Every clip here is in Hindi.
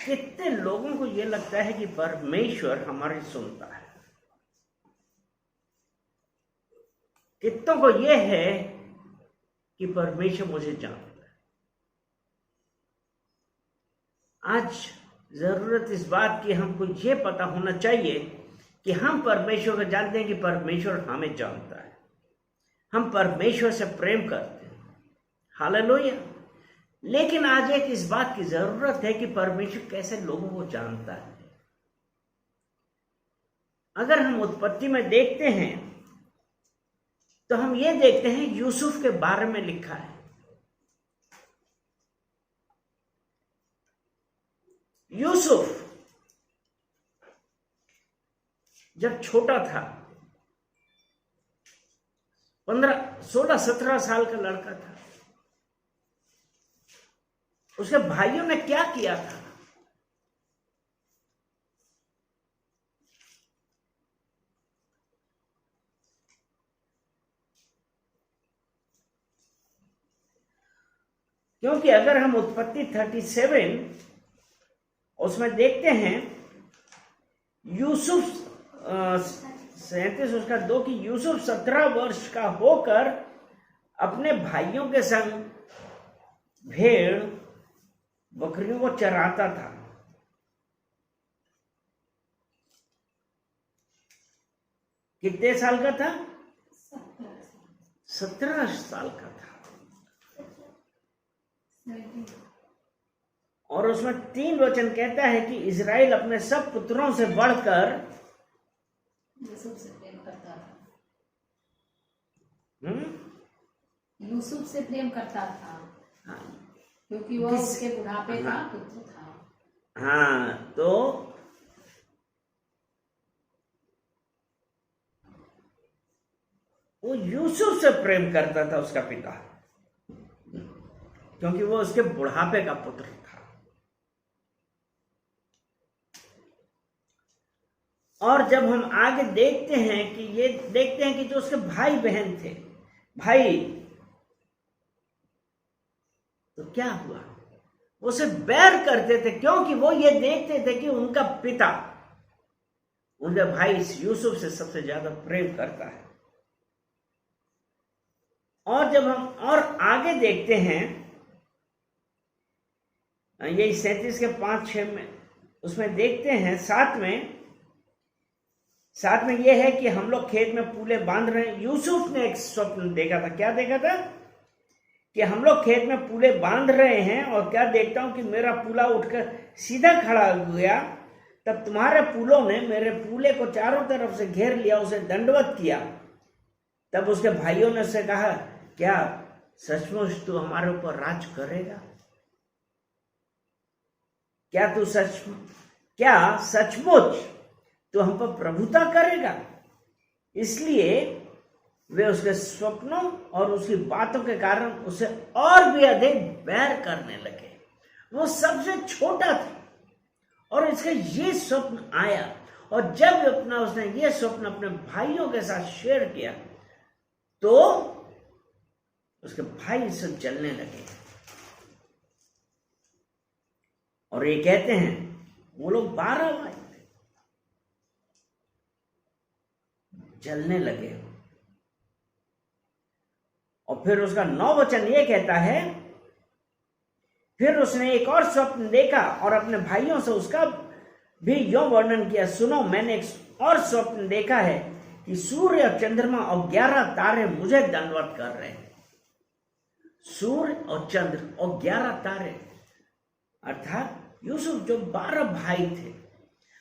कितने लोगों को ये लगता है कि परमेश्वर हमारी सुनता है, कितनों को ये है कि परमेश्वर मुझे जानता है। आज जरूरत इस बात की हमको ये पता होना चाहिए कि हम परमेश्वर को जानते हैं कि परमेश्वर हमें जानता है, हम परमेश्वर से प्रेम करते हैं। हालेलुया। लेकिन आज एक इस बात की जरूरत है कि परमेश्वर कैसे लोगों को जानता है। अगर हम उत्पत्ति में देखते हैं तो हम ये देखते हैं यूसुफ के बारे में लिखा है। यूसुफ जब छोटा था, 16, 17 साल का लड़का था, उसके भाइयों ने क्या किया था? क्योंकि अगर हम उत्पत्ति 37 उसमें देखते हैं, यूसुफ 37 उसका 2 कि यूसुफ 17 वर्ष का होकर अपने भाइयों के संग भेड़ बकरियों को चराता था। कितने साल का था? 17 साल का था। और उसमें 3 वचन कहता है कि इजराइल अपने सब पुत्रों से बढ़कर यूसुफ से प्रेम करता था। यूसुफ से प्रेम करता था। हाँ, क्योंकि वो उसके बुढ़ापे का पुत्र था। हाँ, तो वो यूसुफ से प्रेम करता था उसका पिता, क्योंकि वो उसके बुढ़ापे का पुत्र था। और जब हम आगे देखते हैं कि जो उसके भाई बहन थे, भाई, तो क्या हुआ? वो उसे बैर करते थे, क्योंकि वो ये देखते थे कि उनका पिता उनके भाई यूसुफ से सबसे ज्यादा प्रेम करता है। और जब हम और आगे देखते हैं, यही 37 के 5-6 में उसमें देखते हैं, 7 में यह है कि हम लोग खेत में पूले बांध रहे हैं। यूसुफ ने एक स्वप्न देखा था। क्या देखा था? कि हम लोग खेत में पूले बांध रहे हैं और क्या देखता हूं कि मेरा पूला उठकर सीधा खड़ा हो गया। तब तुम्हारे पूलों ने मेरे पूले को चारों तरफ से घेर लिया, उसे दंडवत किया। तब उसके भाइयों ने उससे कहा, क्या सचमुच तू हमारे ऊपर राज करेगा? क्या सचमुच तू हम पर प्रभुता करेगा? इसलिए वे उसके स्वप्नों और उसकी बातों के कारण उसे और भी अधिक बैर करने लगे। वो सबसे छोटा था और इसका ये स्वप्न आया, और जब उसने ये स्वप्न अपने भाइयों के साथ शेयर किया तो उसके भाई से जलने लगे। और ये कहते हैं वो लोग 12 भाई थे, जलने लगे। और फिर उसका 9 वचन ये कहता है, फिर उसने एक और स्वप्न देखा और अपने भाइयों से उसका भी यों वर्णन किया, सुनो मैंने एक और स्वप्न देखा है कि सूर्य और चंद्रमा और 11 तारे मुझे दंडवत कर रहे हैं। सूर्य और चंद्र और 11 तारे, अर्थात यूसुफ जो 12 भाई थे।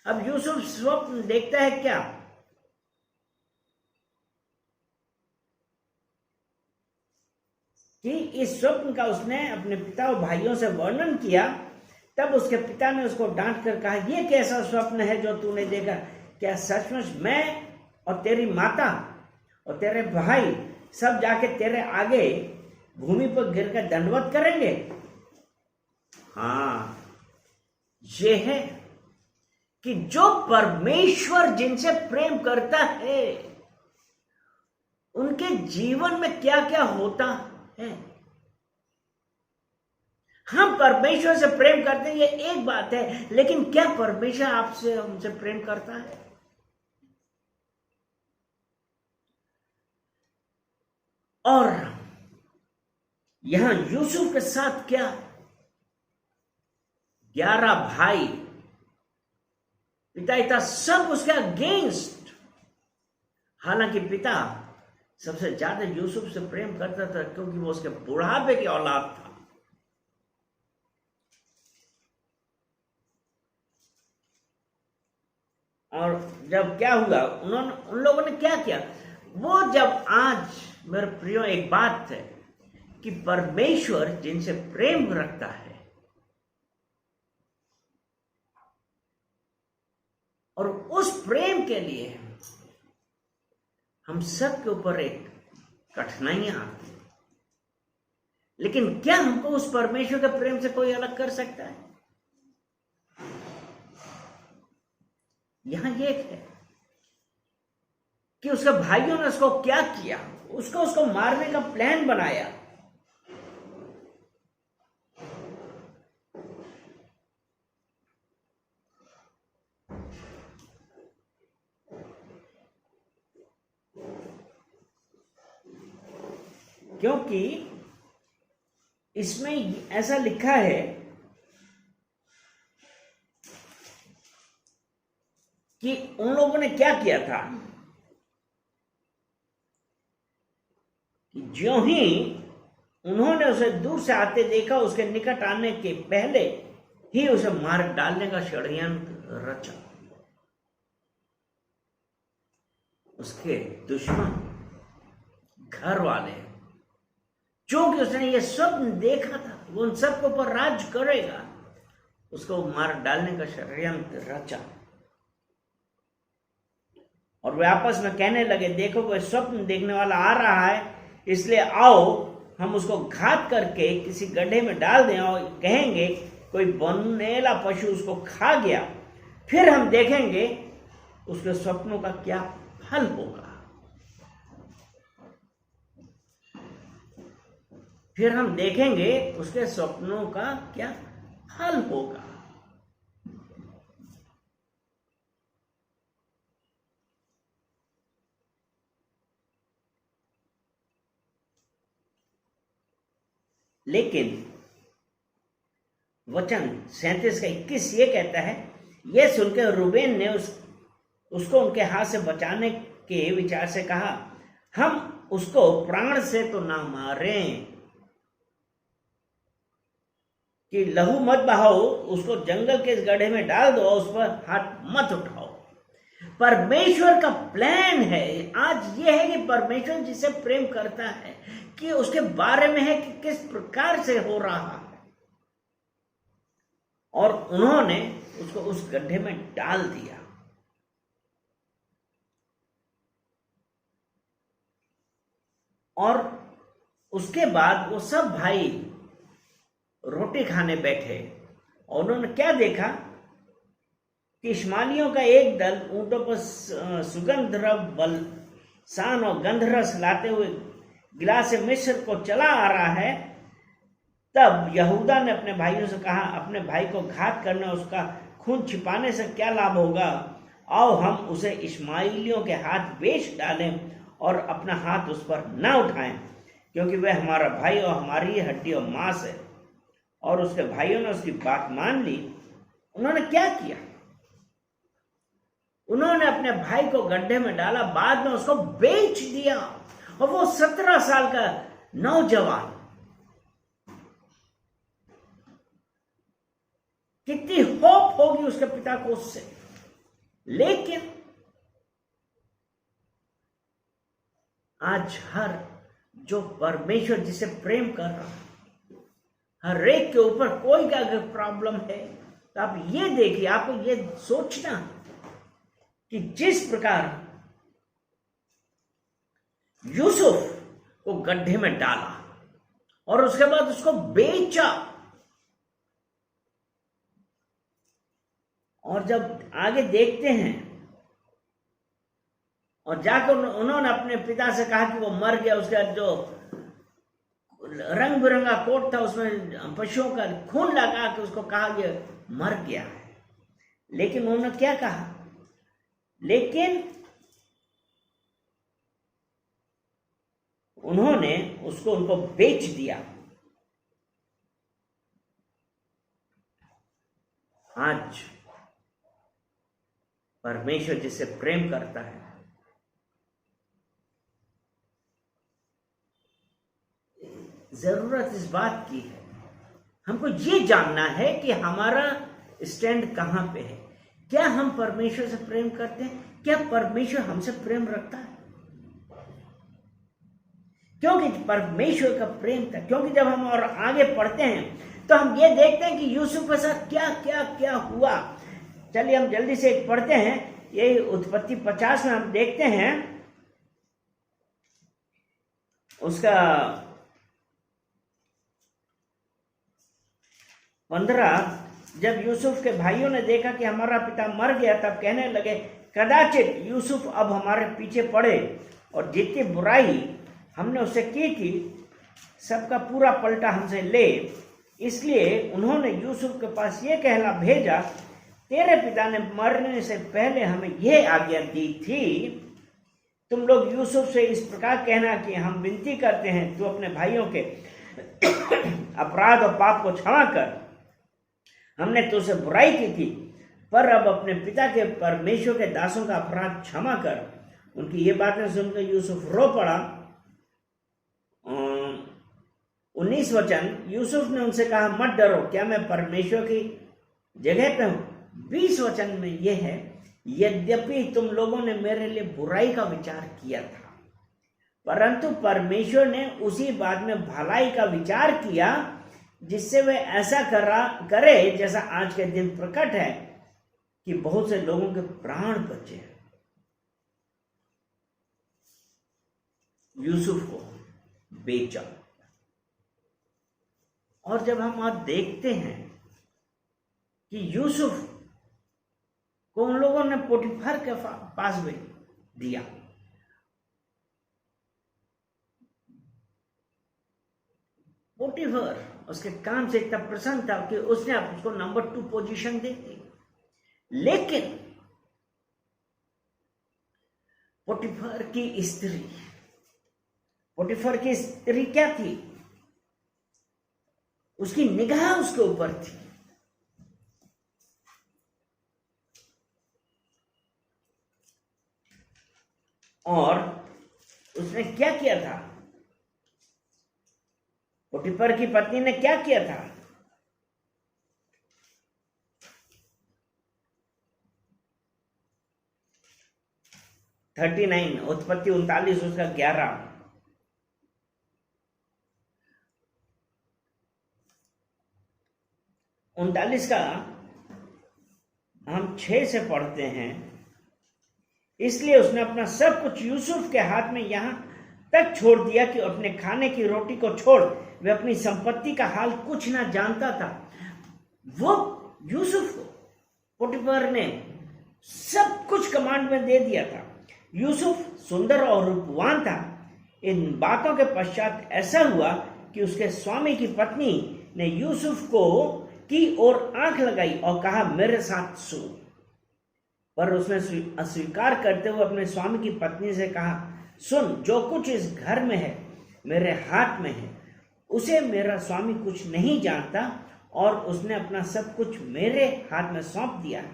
अब यूसुफ स्वप्न देखता है क्या? कि इस स्वप्न का उसने अपने पिता और भाइयों से वर्णन किया। तब उसके पिता ने उसको डांट कर कहा, यह कैसा स्वप्न है जो तूने देखा? क्या सचमुच मैं और तेरी माता और तेरे भाई सब जाके तेरे आगे भूमि पर गिरकर दंडवत करेंगे? हाँ, ये है कि जो परमेश्वर जिनसे प्रेम करता है उनके जीवन में क्या क्या होता है। हम परमेश्वर से प्रेम करते हैं, ये एक बात है, लेकिन क्या परमेश्वर आपसे हमसे प्रेम करता है? और यहां यूसुफ के साथ क्या 11 भाई, पिता सब उसके अगेंस्ट। हालांकि पिता सबसे ज्यादा यूसुफ से प्रेम करता था क्योंकि वो उसके बुढ़ापे की औलाद था। और जब क्या हुआ, उन लोगों ने क्या किया, वो जब आज मेरे प्रियो एक बात है कि परमेश्वर जिनसे प्रेम रखता है और उस प्रेम के लिए हम सब के ऊपर एक कठिनाइयां आती हैं, लेकिन क्या हमको उस परमेश्वर के प्रेम से कोई अलग कर सकता है? यहां ये है कि उसके भाइयों ने उसको क्या किया, उसको मारने का प्लान बनाया। क्योंकि इसमें ऐसा लिखा है कि उन लोगों ने क्या किया था कि ज्यों ही उन्होंने उसे दूर से आते देखा, उसके निकट आने के पहले ही उसे मार डालने का षड्यंत्र रचा। उसके दुश्मन घर वाले, क्योंकि उसने ये स्वप्न देखा था वो उन सबके ऊपर राज करेगा, उसको मार डालने का षड्यंत्र रचा। और वे आपस में कहने लगे, देखो कोई स्वप्न देखने वाला आ रहा है, इसलिए आओ हम उसको घात करके किसी गड्ढे में डाल दें और कहेंगे कोई बनेला पशु उसको खा गया, फिर हम देखेंगे उसके स्वप्नों का क्या फल होगा। फिर हम देखेंगे उसके स्वप्नों का क्या फल होगा। लेकिन वचन 37 का 21 ये कहता है, यह सुनकर रूबेन ने उसको उनके हाथ से बचाने के विचार से कहा, हम उसको प्राण से तो ना मारें कि लहू मत बहाओ, उसको जंगल के इस गड्ढे में डाल दो, उस पर हाथ मत उठाओ। परमेश्वर का प्लान है आज ये है कि परमेश्वर जिसे प्रेम करता है कि उसके बारे में है कि किस प्रकार से हो रहा है, और उन्होंने उसको उस गड्ढे में डाल दिया। और उसके बाद वो सब भाई रोटी खाने बैठे और उन्होंने क्या देखा कि इश्माइलियों का एक दल ऊंटों पर सुगंध द्रव्य बलसान और गंधरस लाते हुए गिलास से मिस्र को चला आ रहा है। तब यहूदा ने अपने भाइयों से कहा, अपने भाई को घात करने, उसका खून छिपाने से क्या लाभ होगा? आओ हम उसे इश्माइलियों के हाथ बेच डालें और अपना हाथ उस पर न उठाएं, क्योंकि वह हमारा भाई और हमारी हड्डी और मांस है। और उसके भाइयों ने उसकी बात मान ली। उन्होंने क्या किया? उन्होंने अपने भाई को गड्ढे में डाला, बाद में उसको बेच दिया। और वो 17 साल का नौजवान, कितनी होप होगी उसके पिता को उससे। लेकिन आज हर जो परमेश्वर जिसे प्रेम कर रहा है, हर एक के ऊपर कोई का अगर प्रॉब्लम है तो आप ये देखिए, आपको ये सोचना कि जिस प्रकार यूसुफ को गड्ढे में डाला और उसके बाद उसको बेचा, और जब आगे देखते हैं और जाकर उन्होंने अपने पिता से कहा कि वो मर गया, उसके बाद जो रंग बिरंगा कोट था, उसमें पशुओं का खून लगा के उसको कहा ये मर गया है। लेकिन उन्होंने क्या कहा, लेकिन उन्होंने उसको उनको बेच दिया। आज परमेश्वर जिससे प्रेम करता है, जरूरत इस बात की है, हमको ये जानना है कि हमारा स्टैंड कहां पे है। क्या हम परमेश्वर से प्रेम करते हैं? क्या परमेश्वर हमसे प्रेम रखता है? क्योंकि परमेश्वर का प्रेम था। क्योंकि जब हम और आगे पढ़ते हैं तो हम ये देखते हैं कि यूसुफ के साथ क्या क्या क्या हुआ। चलिए हम जल्दी से एक पढ़ते हैं, यही उत्पत्ति 50 में हम देखते हैं उसका 15। जब यूसुफ के भाइयों ने देखा कि हमारा पिता मर गया, तब कहने लगे, कदाचित यूसुफ अब हमारे पीछे पड़े और जितनी बुराई हमने उससे की थी सबका पूरा पलटा हमसे ले। इसलिए उन्होंने यूसुफ के पास ये कहला भेजा, तेरे पिता ने मरने से पहले हमें यह आज्ञा दी थी, तुम लोग यूसुफ से इस प्रकार कहना कि हम विनती करते हैं, तू अपने भाइयों के अपराध और पाप को क्षमा कर। हमने तुझसे बुराई की थी, पर अब अपने पिता के परमेश्वर के दासों का अपराध क्षमा कर। उनकी ये बातें सुनकर यूसुफ रो पड़ा। 19 वचन, यूसुफ ने उनसे कहा, मत डरो, क्या मैं परमेश्वर की जगह पे हूं? 20 वचन में यह है, यद्यपि तुम लोगों ने मेरे लिए बुराई का विचार किया था, परंतु परमेश्वर ने उसी बात में भलाई का विचार किया, जिससे वे ऐसा करे जैसा आज के दिन प्रकट है कि बहुत से लोगों के प्राण बचे। यूसुफ को बेचा। और जब हम आज देखते हैं कि यूसुफ को उन लोगों ने पोटीफर के पास भी दिया, पोटीफर उसके काम से इतना प्रसन्न था कि उसने उसको नंबर 2 पोजीशन दे दी। लेकिन पोटीफर की स्त्री क्या थी? उसकी निगाह उसके ऊपर थी। और उसने क्या किया था? पोटीफर की पत्नी ने क्या किया था? उत्पत्ति 39 उसका 11। का हम 6 से पढ़ते हैं। इसलिए उसने अपना सब कुछ यूसुफ के हाथ में यहां तक छोड़ दिया कि अपने खाने की रोटी को छोड़ वे अपनी संपत्ति का हाल कुछ ना जानता था। वो यूसुफ को पोटीफर ने सब कुछ कमांड में दे दिया था। यूसुफ सुंदर और रूपवान था। इन बातों के पश्चात ऐसा हुआ कि उसके स्वामी की पत्नी ने यूसुफ को की ओर आंख लगाई और कहा, मेरे साथ सो। पर उसने अस्वीकार करते हुए अपने स्वामी की पत्नी से कहा, सुन, जो कुछ इस घर में है मेरे हाथ में है, उसे मेरा स्वामी कुछ नहीं जानता और उसने अपना सब कुछ मेरे हाथ में सौंप दिया है।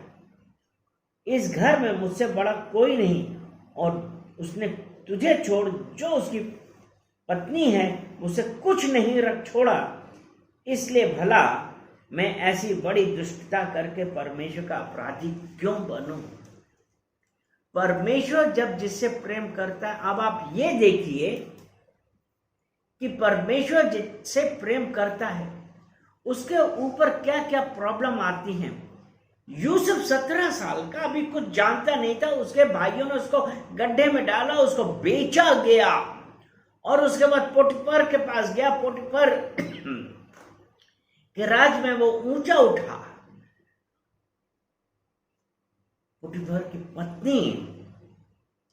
इस घर में मुझसे बड़ा कोई नहीं और उसने तुझे छोड़ जो उसकी पत्नी है मुझसे कुछ नहीं रख छोड़ा। इसलिए भला मैं ऐसी बड़ी दुष्टता करके परमेश्वर का अपराधी क्यों बनूं? परमेश्वर जब जिससे प्रेम करता है, अब आप ये देखिए कि परमेश्वर जिससे प्रेम करता है उसके ऊपर क्या क्या प्रॉब्लम आती हैं। यूसुफ 17 साल का, अभी कुछ जानता नहीं था। उसके भाइयों ने उसको गड्ढे में डाला, उसको बेचा गया और उसके बाद पोटीफर के पास गया। पोटीफर के राज में वो ऊंचा उठा। पोटीफर की पत्नी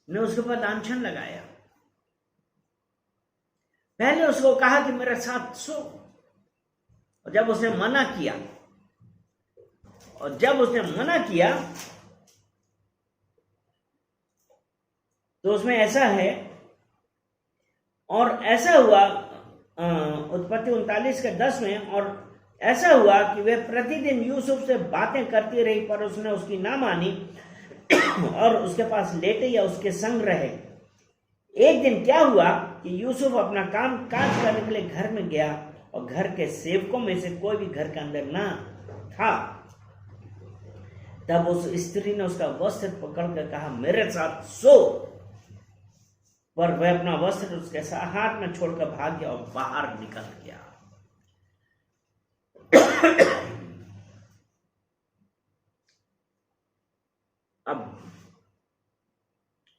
ने उसके ऊपर लांछन लगाया। पहले उसको कहा कि मेरे साथ सो, और जब उसने मना किया तो उसमें ऐसा है, और ऐसा हुआ उत्पत्ति 39:10 में, और ऐसा हुआ कि वे प्रतिदिन यूसुफ से बातें करती रही, पर उसने उसकी ना मानी और उसके पास लेटे या उसके संग रहे। एक दिन क्या हुआ कि यूसुफ अपना काम काज करने के लिए घर में गया, और घर के सेवकों में से कोई भी घर के अंदर ना था। तब उस स्त्री ने उसका वस्त्र पकड़कर कहा, मेरे साथ सो। पर वह अपना वस्त्र उसके हाथ में छोड़कर भाग गया और बाहर निकल गया। अब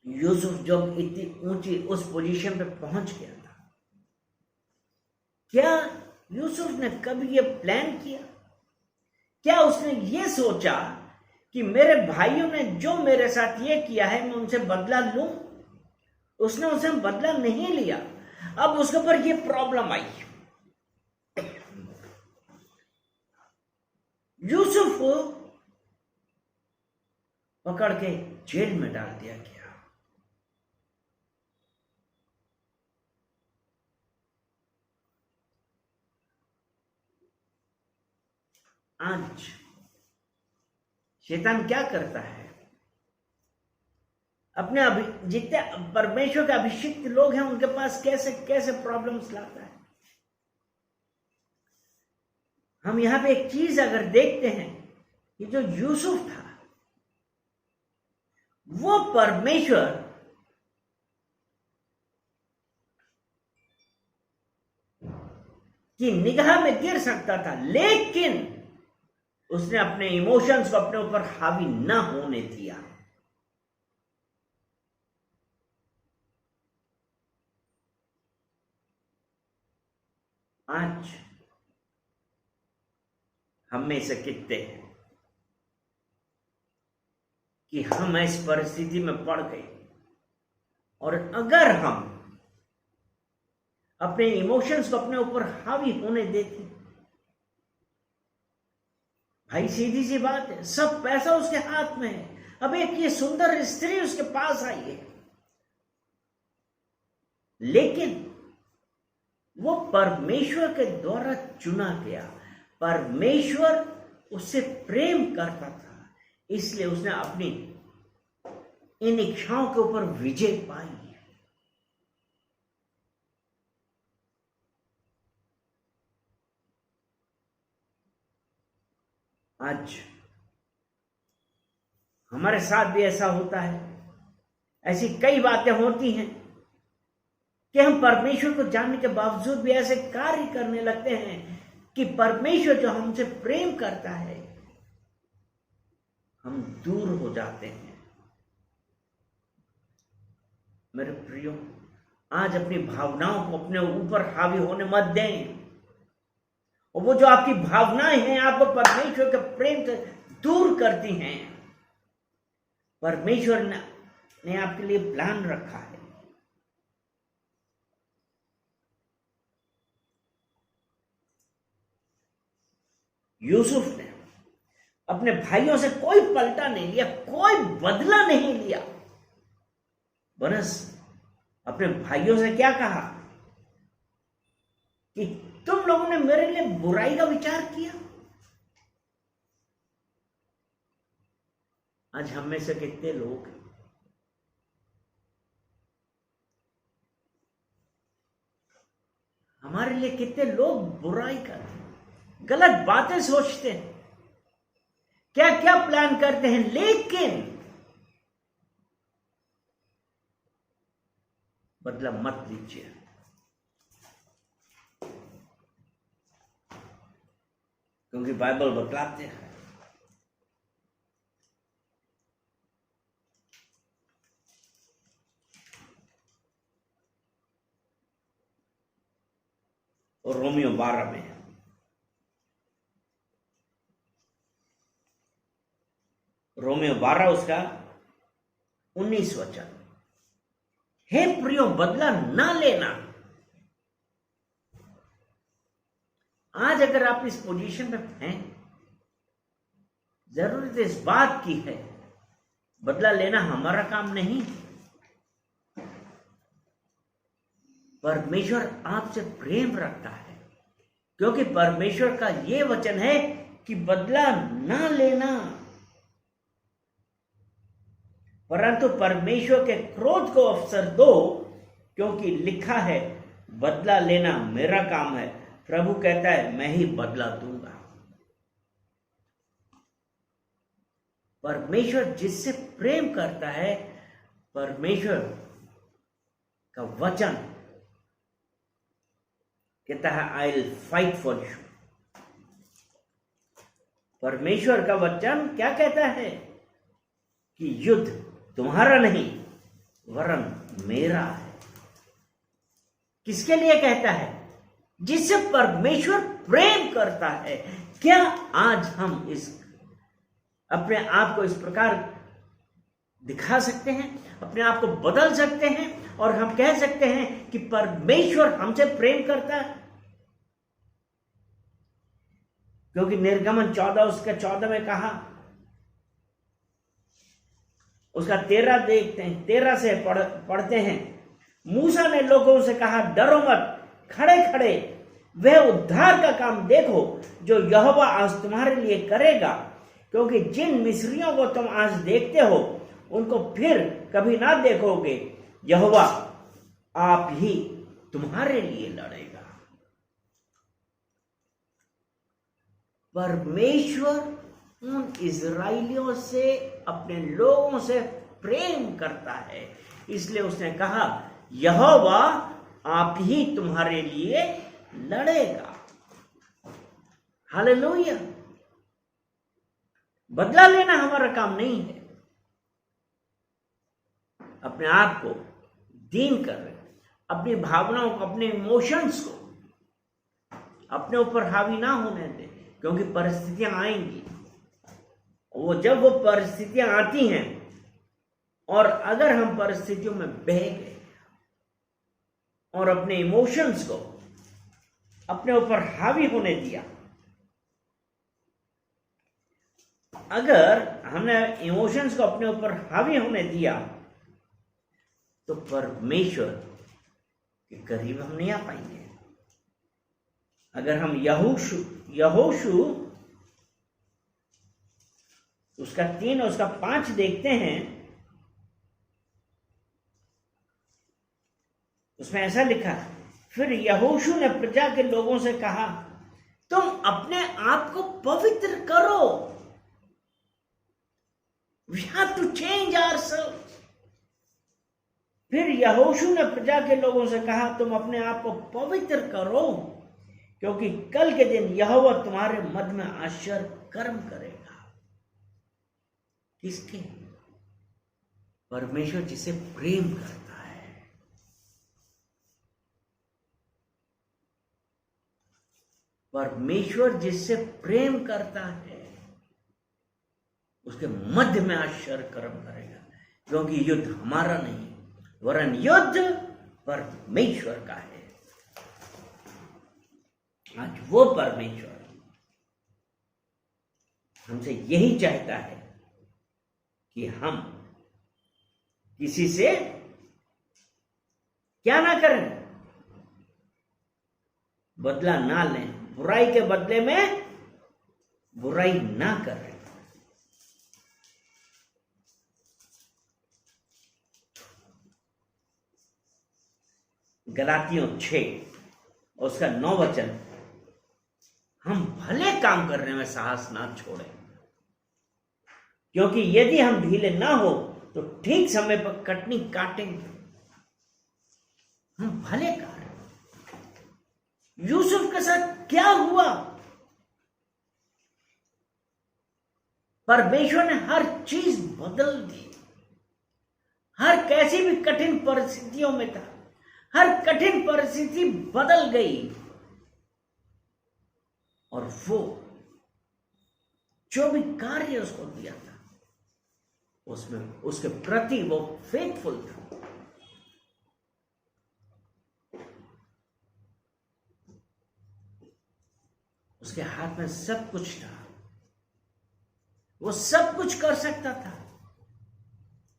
यूसुफ जब इतनी ऊंची उस पोजीशन पे पहुंच गया था, क्या यूसुफ ने कभी ये प्लान किया? क्या उसने ये सोचा कि मेरे भाइयों ने जो मेरे साथ ये किया है मैं उनसे बदला लूं? उसने उनसे बदला नहीं लिया। अब उसके ऊपर ये प्रॉब्लम आई। यूसुफ को पकड़ के जेल में डाल दिया गया। आज शैतान क्या करता है? अपने जितने परमेश्वर के अभिषिक्त लोग हैं उनके पास कैसे कैसे प्रॉब्लम्स लाता है। हम यहां पे एक चीज अगर देखते हैं कि जो यूसुफ था वो परमेश्वर की निगाह में गिर सकता था, लेकिन उसने अपने इमोशंस को अपने ऊपर हावी ना होने दिया। आज हम में से कितने हैं कि हम इस परिस्थिति में पड़ गए, और अगर हम अपने इमोशंस को अपने ऊपर हावी होने देते, भाई सीधी सी बात है, सब पैसा उसके हाथ में है। अब एक ये सुंदर स्त्री उसके पास आई है, लेकिन वो परमेश्वर के द्वारा चुना गया। परमेश्वर उससे प्रेम करता था, इसलिए उसने अपनी इन इच्छाओं के ऊपर विजय पाई। आज हमारे साथ भी ऐसा होता है। ऐसी कई बातें होती हैं कि हम परमेश्वर को जानने के बावजूद भी ऐसे कार्य करने लगते हैं कि परमेश्वर जो हमसे प्रेम करता है, हम दूर हो जाते हैं। मेरे प्रियो, आज अपनी भावनाओं को अपने ऊपर हावी होने मत दें, और वो जो आपकी भावनाएं हैं आपको परमेश्वर के प्रेम से दूर करती हैं। परमेश्वर ने आपके लिए प्लान रखा है। यूसुफ ने अपने भाइयों से कोई पलटा नहीं लिया, कोई बदला नहीं लिया, बस अपने भाइयों से क्या कहा कि तुम लोगों ने मेरे लिए बुराई का विचार किया। आज हम में से कितने लोग हमारे लिए कितने लोग बुराई करते हैं, गलत बातें सोचते हैं, क्या क्या प्लान करते हैं, लेकिन बदला मत लीजिए। क्योंकि बाइबल बतलाते हैं और रोमियो 12 में रोमियो 12 उसका 19 वचन, हे प्रियो बदला ना लेना, आज अगर आप इस पोजीशन में हैं, जरूरत इस बात की है, बदला लेना हमारा काम नहीं। परमेश्वर आपसे प्रेम रखता है, क्योंकि परमेश्वर का यह वचन है कि बदला ना लेना, परंतु परमेश्वर के क्रोध को अवसर दो, क्योंकि लिखा है बदला लेना मेरा काम है, प्रभु कहता है मैं ही बदला दूंगा। परमेश्वर जिससे प्रेम करता है, परमेश्वर का वचन कहता है I will fight for you. परमेश्वर का वचन क्या कहता है कि युद्ध तुम्हारा नहीं वरन मेरा है। किसके लिए कहता है? जिससे परमेश्वर प्रेम करता है। क्या आज हम इस अपने आप को इस प्रकार दिखा सकते हैं, अपने आप को बदल सकते हैं और हम कह सकते हैं कि परमेश्वर हमसे प्रेम करता है? क्योंकि निर्गमन 14 उसका 14 में कहा, उसका 13 देखते हैं, 13 से पढ़ते हैं। मूसा ने लोगों से कहा डरो मत, खड़े खड़े वह उद्धार का काम देखो जो यहोवा आज तुम्हारे लिए करेगा, क्योंकि जिन मिस्रियों को तुम आज देखते हो उनको फिर कभी ना देखोगे। यहोवा आप ही तुम्हारे लिए लड़ेगा। परमेश्वर उन इजराइलियों से, अपने लोगों से प्रेम करता है, इसलिए उसने कहा यहोवा आप ही तुम्हारे लिए लड़ेगा। हालेलुया। बदला लेना हमारा काम नहीं है। अपने आप को दीन कर रहे, अपनी भावनाओं को, अपने इमोशंस को अपने ऊपर हावी ना होने दें, क्योंकि परिस्थितियां आएंगी। जब वो परिस्थितियां आती हैं और अगर हम परिस्थितियों में बह गए और अपने इमोशंस को अपने ऊपर हावी होने दिया, अगर हमने इमोशंस को अपने ऊपर हावी होने दिया तो परमेश्वर के करीब हम नहीं आ पाएंगे। अगर हम यहोशू उसका 3 और उसका 5 देखते हैं, उसमें ऐसा लिखा है, फिर यहोशू ने प्रजा के लोगों से कहा तुम अपने आप को पवित्र करो। We have to change ourselves. फिर यहोशू ने प्रजा के लोगों से कहा तुम अपने आप को पवित्र करो, क्योंकि कल के दिन यहोवा तुम्हारे मध्य में आश्चर्य कर्म करेगा। किसके? परमेश्वर जिसे प्रेम करता है। परमेश्वर जिससे प्रेम करता है उसके मध्य में आश्चर्य कर्म करेगा, क्योंकि युद्ध हमारा नहीं वरन युद्ध परमेश्वर का है। आज वो परमेश्वर हमसे यही चाहता है कि हम किसी से क्या ना करें, बदला ना लें, बुराई के बदले में बुराई ना करें। गलातियों 6 उसका 9 वचन, हम भले काम करने में साहस ना छोड़ें, क्योंकि यदि हम ढीले ना हो तो ठीक समय पर कटनी काटेंगे। हम भले कर। यूसुफ के साथ क्या हुआ? परमेश्वर ने हर चीज बदल दी। हर कैसी भी कठिन परिस्थितियों में था, हर कठिन परिस्थिति बदल गई और वो जो भी कार्य उसको दिया था उसमें उसके प्रति वो फेथफुल था। उसके हाथ में सब कुछ था, वो सब कुछ कर सकता था,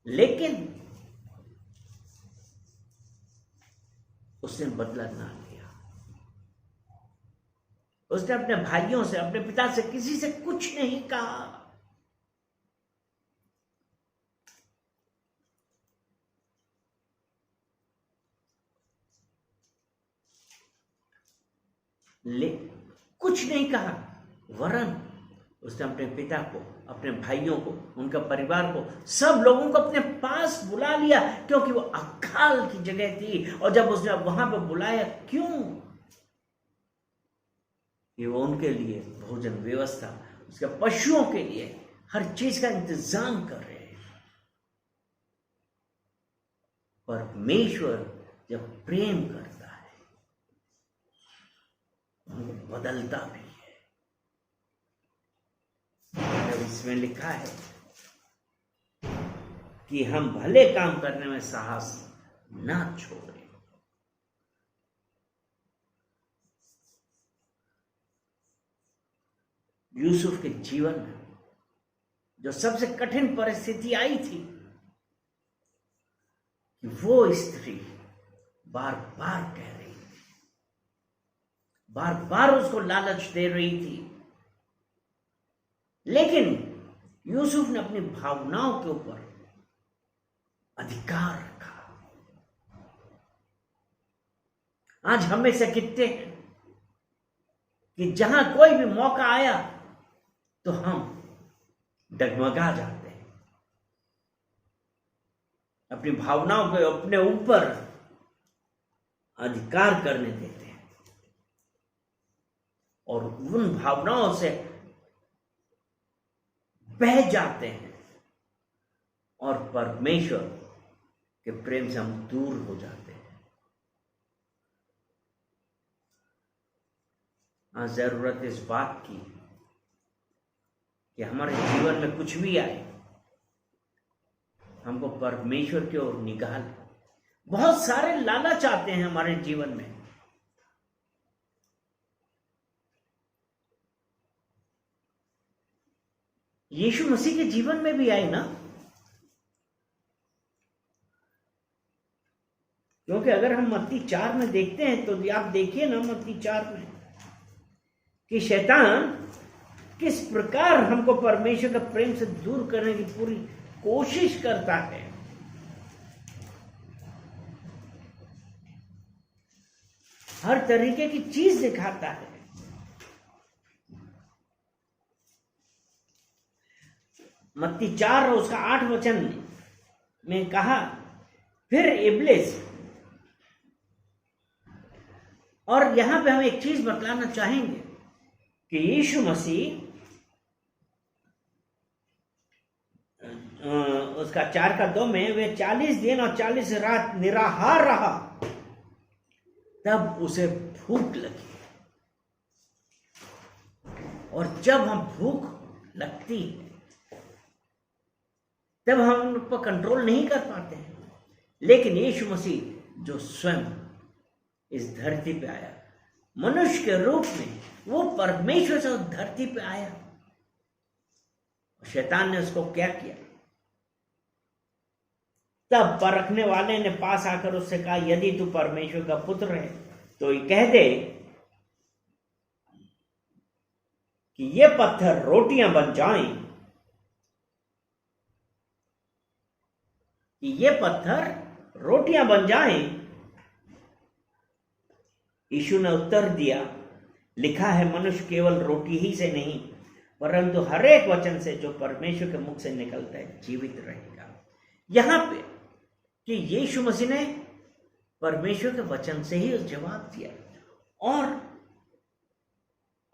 लेकिन उसने बदला ना लिया। उसने अपने भाइयों से, अपने पिता से, किसी से कुछ नहीं कहा। कुछ नहीं कहा, वरन उसने अपने पिता को, अपने भाइयों को, उनका परिवार को, सब लोगों को अपने पास बुला लिया, क्योंकि वो अकाल की जगह थी। और जब उसने वहां पर बुलाया, क्यों? कि वो उनके लिए भोजन व्यवस्था, उसके पशुओं के लिए हर चीज का इंतजाम कर रहे हैं। परमेश्वर जब प्रेम करता है, उनको बदलता भी है। इसमें लिखा है कि हम भले काम करने में साहस ना छोड़ें। यूसुफ के जीवन में जो सबसे कठिन परिस्थिति आई थी, कि वो स्त्री बार बार कह रही थी, बार बार उसको लालच दे रही थी, लेकिन यूसुफ ने अपनी भावनाओं के ऊपर अधिकार रखा। आज हमें से कितने हैं कि जहां कोई भी मौका आया तो हम डगमगा जाते हैं, अपनी भावनाओं को अपने ऊपर अधिकार करने देते हैं, और उन भावनाओं से बह जाते हैं, और परमेश्वर के प्रेम से हम दूर हो जाते हैं। आज जरूरत इस बात की कि हमारे जीवन में कुछ भी आए, हमको परमेश्वर की ओर निगाह। बहुत सारे लालच आते हैं हमारे जीवन में, यीशु मसीह के जीवन में भी आए ना, क्योंकि अगर हम मत्ती 4 में देखते हैं तो आप देखिए ना, मत्ती 4 में कि शैतान किस प्रकार हमको परमेश्वर का प्रेम से दूर करने की पूरी कोशिश करता है। हर तरीके की चीज दिखाता है। मत्ती 4 और उसका 8 वचन में कहा, फिर इब्लिस, और यहां पे हम एक चीज बतलाना चाहेंगे कि यीशु मसीह उसका 4:2 में वे 40 दिन और 40 रात निराहार रहा, तब उसे भूख लगी। और जब हम भूख लगती है तब हम उन पर कंट्रोल नहीं कर पाते हैं, लेकिन यीशु मसीह जो स्वयं इस धरती पे आया मनुष्य के रूप में, वो परमेश्वर से उस धरती पे आया। शैतान ने उसको क्या किया? तब परखने वाले ने पास आकर उससे कहा, यदि तू परमेश्वर का पुत्र है तो ये कह दे कि ये पत्थर रोटियां बन जाएं, कि ये पत्थर रोटियां बन जाएं। यीशु ने उत्तर दिया, लिखा है मनुष्य केवल रोटी ही से नहीं परंतु हर एक वचन से जो परमेश्वर के मुख से निकलता है जीवित रहेगा। यहां पे कि यीशु मसीह ने परमेश्वर के वचन से ही जवाब दिया। और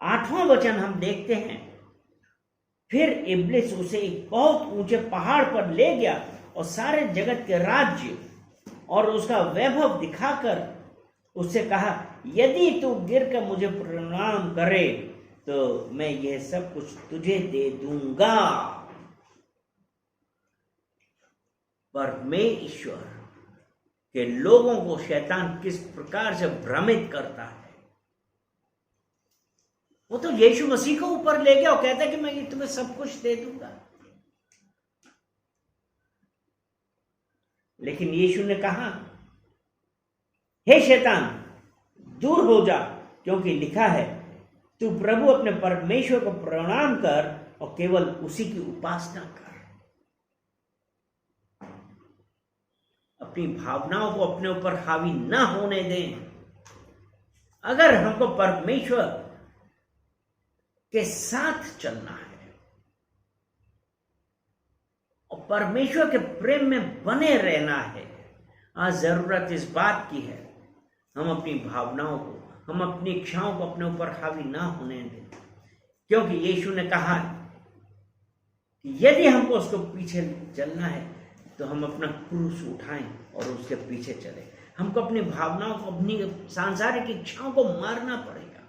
8वां वचन हम देखते हैं, फिर इब्लिस उसे एक बहुत ऊंचे पहाड़ पर ले गया और सारे जगत के राज्य और उसका वैभव दिखाकर उससे कहा, यदि तू गिरकर मुझे प्रणाम करे तो मैं यह सब कुछ तुझे दे दूंगा। परमेश्वर के लोगों को शैतान किस प्रकार से भ्रमित करता है। वो तो यीशु मसीह को ऊपर ले गया और कहता है कि मैं तुम्हें सब कुछ दे दूंगा। लेकिन यीशु ने कहा, हे शैतान दूर हो जा, क्योंकि लिखा है तू प्रभु अपने परमेश्वर को प्रणाम कर और केवल उसी की उपासना कर। अपनी भावनाओं को अपने ऊपर हावी ना होने दें। अगर हमको परमेश्वर के साथ चलना है और परमेश्वर के प्रेम में बने रहना है, आज जरूरत इस बात की है हम अपनी भावनाओं को, हम अपनी इच्छाओं को अपने ऊपर हावी ना होने दें, क्योंकि यीशु ने कहा कि यदि हमको उसको पीछे चलना है तो हम अपना क्रूस उठाएं और उसके पीछे चले। हमको अपनी भावनाओं को, अपनी सांसारिक इच्छाओं को मारना पड़ेगा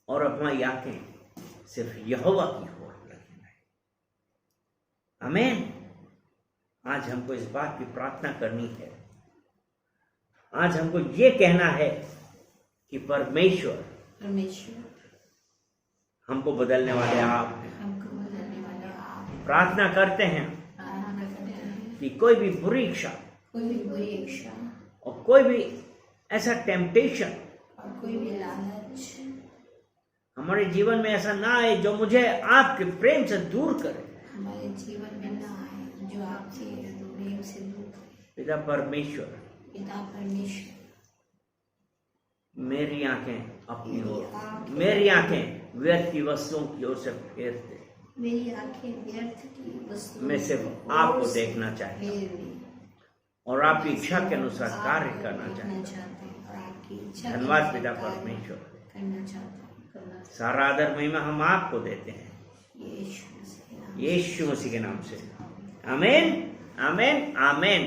और हमारी आंखें सिर्फ यहोवा की ओर रखना है। आमीन। आज हमको इस बात की प्रार्थना करनी है। आज हमको ये कहना है कि परमेश्वर हमको बदलने वाले आप हैं। प्रार्थना करते हैं कि कोई भी बुरी इच्छा और कोई भी ऐसा टेम्पटेशन कोई भी लालच हमारे जीवन में ऐसा ना आए जो मुझे आपके प्रेम से दूर करे। हमारे जीवन में ना आए जो आपसे प्रेम से दूर करे। पिता परमेश्वर, मेरी आंखें अपनी ओर, मेरी आंखें व्यर्थ की वस्तुओं की ओर से फेर दे। मेरी आंखें व्यर्थ की वस्तुओं मैं सिर्फ आपको देखना चाहता हूँ और आपकी इच्छा के अनुसार कार्य करना चाहता हूँ। धन्यवाद पिता परमेश्वर। सारा आदर महिमा हम आपको देते हैं यीशु मसीह के नाम से। आमीन, आमीन, आमीन।